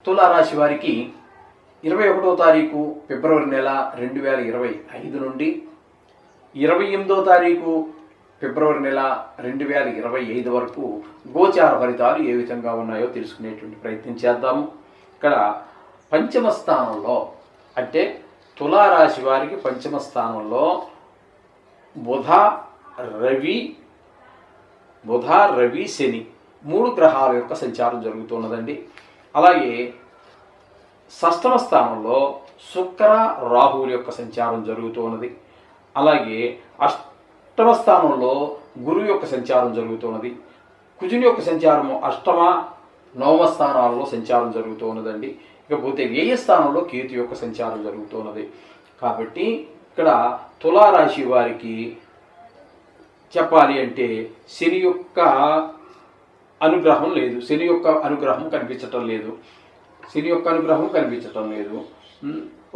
తులారాశి వారికి 21వ తారీఖు ఫిబ్రవరి నెల 2025 నుండి 28వ తారీఖు ఫిబ్రవరి నెల 2025 వరకు గోచార ఫలితాలు ఏ విధంగా ఉన్నాయో తెలుసుకునేటువంటి ప్రయత్నం చేద్దాము. ఇక్కడ పంచమ స్థానంలో అంటే తులారాశి వారికి పంచమ స్థానంలో బుధ రవి శని 3 గ్రహాల యొక్క సంచారం జరుగుతున్నదండి. అలాగే షష్టమ స్థానంలో శుక్ర రాహువుల యొక్క సంచారం జరుగుతున్నది. అలాగే అష్టమ స్థానంలో గురువు యొక్క సంచారం జరుగుతున్నది. కుజుని యొక్క సంచారము అష్టమ నవమ స్థానాలలో సంచారం జరుగుతున్నదండి. ఇకపోతే వ్యయ స్థానంలో కేతు యొక్క సంచారం జరుగుతున్నది. కాబట్టి ఇక్కడ తులారాశి వారికి చెప్పాలి అంటే శని యొక్క అనుగ్రహం లేదు, శని యొక్క అనుగ్రహం కనిపించటం లేదు.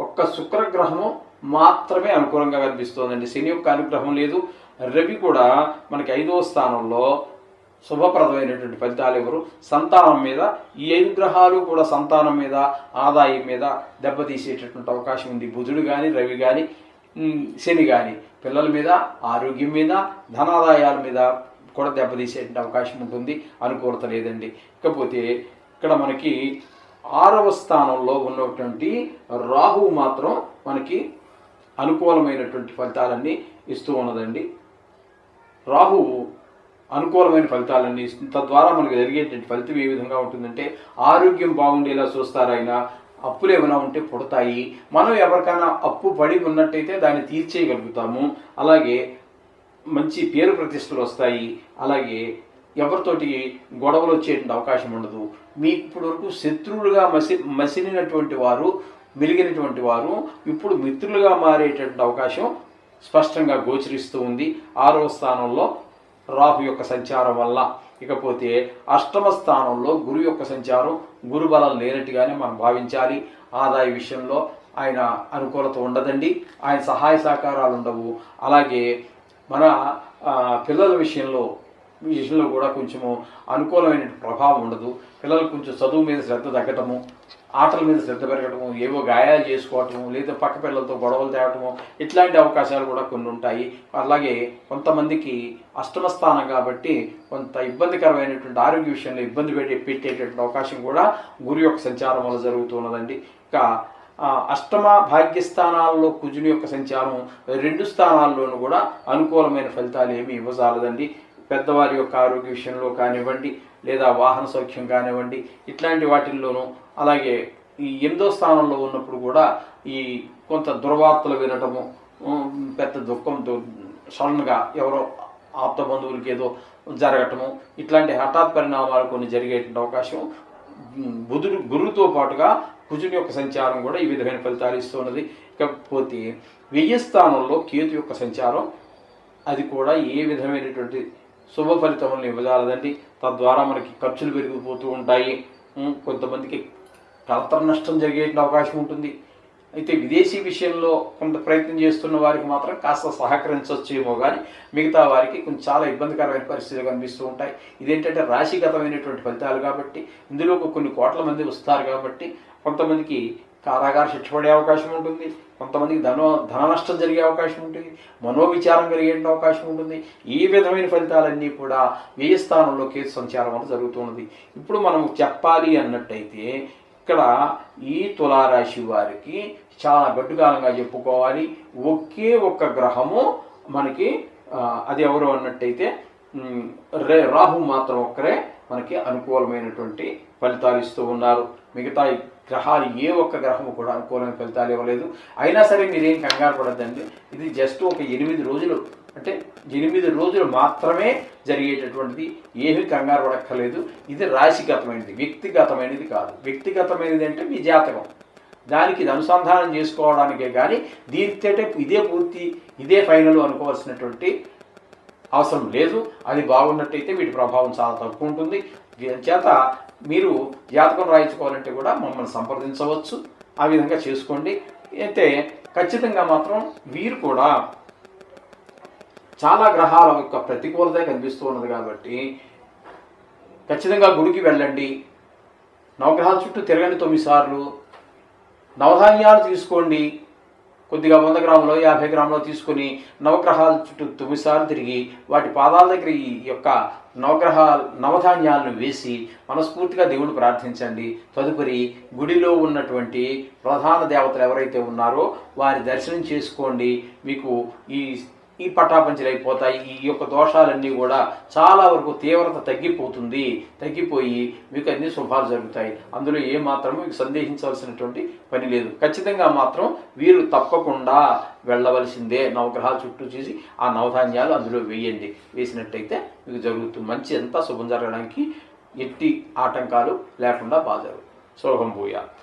ఒక్క శుక్రగ్రహము మాత్రమే అనుకూలంగా కనిపిస్తోందండి. శని యొక్క అనుగ్రహం లేదు. రవి కూడా మనకి 5వ స్థానంలో శుభప్రదమైనటువంటి ఫలితాలు ఎవరు సంతానం మీద ఈ 5 గ్రహాలు కూడా సంతానం మీద ఆదాయం మీద దెబ్బతీసేటటువంటి అవకాశం ఉంది. బుధుడు కానీ రవి కానీ శని కానీ పిల్లల మీద ఆరోగ్యం మీద ధనాదాయాల మీద కూడా దెబ్బతీసేటువంటి అవకాశం ఉంటుంది. అనుకూలత లేదండి. ఇకపోతే ఇక్కడ మనకి 6వ స్థానంలో ఉన్నటువంటి రాహువు మాత్రం మనకి అనుకూలమైనటువంటి ఫలితాలన్నీ ఇస్తూ ఉన్నదండి. రాహువు అనుకూలమైన ఫలితాలన్నీ ఇస్తుంది. తద్వారా మనకు జరిగేటువంటి ఫలితం ఏ విధంగా ఉంటుందంటే ఆరోగ్యం బాగుండేలా చూస్తారు. ఆయన అప్పులు ఏమైనా ఉంటే పుడతాయి. మనం ఎవరికైనా అప్పు పడి ఉన్నట్టయితే దాన్ని తీర్చేయగలుగుతాము. అలాగే మంచి పేరు ప్రతిష్టలు వస్తాయి. అలాగే ఎవరితోటి గొడవలు వచ్చేటువంటి అవకాశం ఉండదు. మీకు ఇప్పటి వరకు శత్రువులుగా మసిలినటువంటి వారు మెలిగినటువంటి వారు ఇప్పుడు మిత్రులుగా మారేటువంటి అవకాశం స్పష్టంగా గోచరిస్తూ ఉంది 6వ స్థానంలో రాహు యొక్క సంచారం వల్ల. ఇకపోతే అష్టమ స్థానంలో గురు యొక్క సంచారం గురు బలం లేనట్టుగానే మనం భావించాలి. ఆదాయ విషయంలో ఆయన అనుకూలత ఉండదండి. ఆయన సహాయ సహకారాలు ఉండవు. అలాగే మన పిల్లల విషయంలో కూడా కొంచెము అనుకూలమైన ప్రభావం ఉండదు. పిల్లలకు కొంచెం చదువు మీద శ్రద్ధ తగ్గటము, ఆటల మీద శ్రద్ధ పెరగటము, ఏవో గాయాలు చేసుకోవటము, లేదా పక్క పిల్లలతో గొడవలు తేవటము, ఇట్లాంటి అవకాశాలు కూడా కొన్ని ఉంటాయి. అలాగే కొంతమందికి అష్టమ స్థానం కాబట్టి కొంత ఇబ్బందికరమైనటువంటి ఆరోగ్య విషయంలో ఇబ్బంది పెట్టేటటువంటి అవకాశం కూడా గురు యొక్క సంచారం వల్ల జరుగుతున్నదండి. ఇక అష్టమ భాగ్యస్థానాల్లో కుజుని యొక్క సంచారం 2 స్థానాల్లోనూ కూడా అనుకూలమైన ఫలితాలు ఏమీ ఇవ్వజాలదండి. పెద్దవారి యొక్క ఆరోగ్య విషయంలో కానివ్వండి, లేదా వాహన సౌఖ్యం కానివ్వండి, ఇట్లాంటి వాటిల్లోనూ. అలాగే ఈ 8వ స్థానంలో ఉన్నప్పుడు కూడా ఈ కొంత దుర్వార్తలు వినటము, పెద్ద దుఃఖంతో సడన్గా ఎవరో ఆప్త బంధువులకి ఏదో జరగటము, ఇట్లాంటి హఠాత్ పరిణామాలు కొన్ని జరిగేటువంటి అవకాశం గురువుతో పాటుగా కుజుని యొక్క సంచారం కూడా ఈ విధమైన ఫలితాలు ఇస్తున్నది. ఇకపోతే వ్యయ స్థానంలో కేతు యొక్క సంచారం అది కూడా ఏ విధమైనటువంటి శుభ ఫలితములను ఇవ్వజాలదండి. తద్వారా మనకి ఖర్చులు పెరిగిపోతూ ఉంటాయి. కొంతమందికి కలతర నష్టం జరిగే అవకాశం ఉంటుంది. అయితే విదేశీ విషయంలో కొంత ప్రయత్నం చేస్తున్న వారికి మాత్రం కాస్త సహకరించవచ్చేమో కానీ మిగతా వారికి కొంచెం చాలా ఇబ్బందికరమైన పరిస్థితులు కనిపిస్తూ ఉంటాయి. ఇదేంటంటే రాశిగతమైనటువంటి ఫలితాలు కాబట్టి ఇందులో కొన్ని కోట్ల మంది వస్తారు కాబట్టి కొంతమందికి కారాగార శిక్ష పడే అవకాశం ఉంటుంది. కొంతమందికి ధన నష్టం జరిగే అవకాశం ఉంటుంది. మనోవిచారం కలిగే అవకాశం ఉంటుంది. ఈ విధమైన ఫలితాలన్నీ కూడా వ్యయ స్థానంలో కేతు సంచారం వల్ల జరుగుతున్నది. ఇప్పుడు మనం చెప్పాలి అన్నట్టయితే ఇక్కడ ఈ తులారాశి వారికి చాలా గడ్డుకాలంగా చెప్పుకోవాలి. ఒకే ఒక్క గ్రహము మనకి అది ఎవరు అన్నట్టయితే రాహు మాత్రం ఒక్కరే మనకి అనుకూలమైనటువంటి ఫలితాలు ఇస్తూ ఉన్నారు. మిగతా గ్రహాలు ఏ ఒక్క గ్రహము కూడా అనుకూలమైన ఫలితాలు ఇవ్వలేదు. అయినా సరే మీరేం కంగారు పడద్దండి. ఇది జస్ట్ ఒక 8 రోజులు, అంటే 8 రోజులు మాత్రమే జరిగేటటువంటిది. ఏమీ కంగారు పడక్కర్లేదు. ఇది రాశిగతమైనది, వ్యక్తిగతమైనది కాదు. వ్యక్తిగతమైనది అంటే మీ జాతకం, దానికి ఇది అనుసంధానం చేసుకోవడానికే కానీ దీనితోటే ఇదే పూర్తి ఇదే ఫైనల్ అనుకోవాల్సినటువంటి అవసరం లేదు. అది బాగున్నట్టయితే వీటి ప్రభావం చాలా తక్కువ ఉంటుంది. చేత మీరు జాతకం రాయించుకోవాలంటే కూడా మమ్మల్ని సంప్రదించవచ్చు. ఆ విధంగా చేసుకోండి. అయితే ఖచ్చితంగా మాత్రం వీరు కూడా చాలా గ్రహాల యొక్క ప్రతికూలత కనిపిస్తూ ఉన్నది కాబట్టి ఖచ్చితంగా గుడికి వెళ్ళండి. నవగ్రహాల చుట్టూ తిరగండి 9 సార్లు. నవధాన్యాలు తీసుకోండి, కొద్దిగా 100 గ్రాములో 50 గ్రాములో తీసుకొని నవగ్రహాల చుట్టూ 9 సార్లు తిరిగి వాటి పాదాల దగ్గర ఈ యొక్క నవధాన్యాలను వేసి మనస్ఫూర్తిగా దేవుని ప్రార్థించండి. తదుపరి గుడిలో ఉన్నటువంటి ప్రధాన దేవతలు ఎవరైతే ఉన్నారో వారి దర్శనం చేసుకోండి. మీకు ఈ పటాపంచలు అయిపోతాయి. ఈ యొక్క దోషాలన్నీ కూడా చాలా వరకు తీవ్రత తగ్గిపోయి మీకు అన్ని శుభాలు జరుగుతాయి. అందులో ఏమాత్రం మీకు సందేహించవలసినటువంటి పని లేదు. ఖచ్చితంగా మాత్రం వీరు తప్పకుండా వెళ్ళవలసిందే. నవగ్రహాల చుట్టూ చూసి ఆ నవధాన్యాలు అందులో వేసినట్టయితే మీకు జరుగుతుంది. మంచి అంతా శుభం జరగడానికి ఎట్టి ఆటంకాలు లేకుండా బాగా జరుగుతుంది. శుభం భూయాత్.